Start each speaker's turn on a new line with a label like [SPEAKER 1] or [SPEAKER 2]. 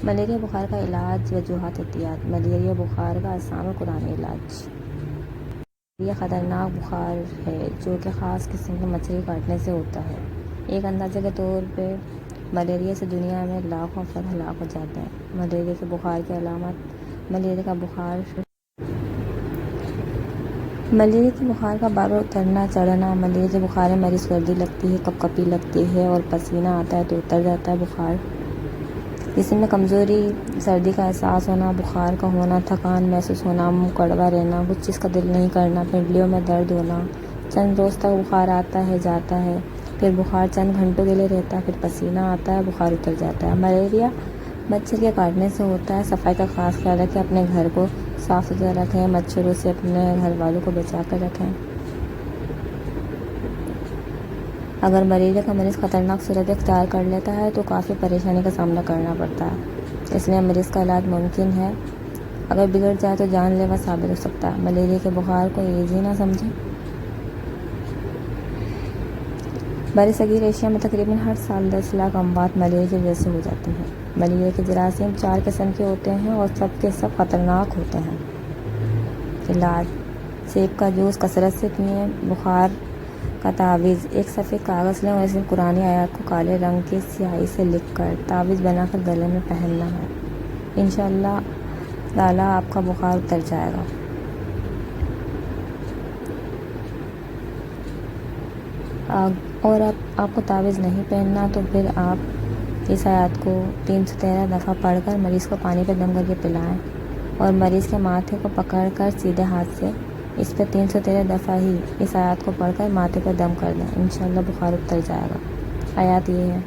[SPEAKER 1] Malaria بخار کا علاج، وجوہات، احتیاط۔ ملیریا بخار کا آسان اور قرآنی علاج۔ ملیریا خطرناک بخار ہے جو کہ خاص قسم کے مچھر کے کاٹنے سے ہوتا ہے۔ ایک اندازے کے طور پہ ملیریا سے دنیا میں لاکھوں افراد ہلاک ہو جاتے ہیں۔ ملیریا کے بخار کی علامات۔ ملیریا کے بخار کا بار بار اترنا چڑھنا۔ ملیریا کے بخار میں مریض کو سردی لگتی ہے، کپکپی لگتی ہے اور پسینہ آتا ہے تو اتر جاتا ہے بخار۔ جسم میں کمزوری، سردی کا احساس ہونا، بخار کا ہونا، تھکان محسوس ہونا، منہ کڑوا رہنا، کچھ چیز کا دل نہیں کرنا، پنڈلیوں میں درد ہونا۔ چند روز تک بخار آتا ہے، جاتا ہے، پھر بخار چند گھنٹوں کے لیے رہتا ہے، پھر پسینہ آتا ہے، بخار اتر جاتا ہے۔ ملیریا مچھر کے کاٹنے سے ہوتا ہے۔ صفائی کا خاص خیال رکھیں، اپنے گھر کو صاف ستھرا رکھیں، مچھروں سے اپنے گھر والوں کو بچا کر رکھیں۔ اگر ملیریا کا مریض خطرناک صورت اختیار کر لیتا ہے تو کافی پریشانی کا سامنا کرنا پڑتا ہے، اس لیے مریض کا علاج ممکن ہے، اگر بگڑ جائے تو جان لیوا ثابت ہو سکتا ہے۔ ملیریا کے بخار کو ایزی نہ سمجھیں۔ برصغیر ایشیا میں تقریباً ہر سال 10 لاکھ اموات ملیریا کی وجہ سے ہو جاتی ہیں۔ ملیریا کے جراثیم 4 قسم کے ہوتے ہیں اور سب کے سب خطرناک ہوتے ہیں۔ علاج: سیب کا جوس کثرت سے پئیں۔ بخار کا تعویذ: ایک سفید کاغذ لیں اور اس میں قرآنی آیات کو کالے رنگ کی سیاہی سے لکھ کر تعویذ بنا کر گلے میں پہننا ہے، انشاءاللہ تعالیٰ آپ کا بخار اتر جائے گا۔ اور اب آپ کو تعویذ نہیں پہننا تو پھر آپ اس آیات کو 313 دفعہ پڑھ کر مریض کو پانی پہ دم کر کے پلائیں اور مریض کے ماتھے کو پکڑ کر سیدھے ہاتھ سے اس پہ 313 دفعہ ہی اس آیات کو پڑھ کر ماتھے پہ دم کر دیں، انشاءاللہ بخار اتر جائے گا۔ آیات یہ ہے: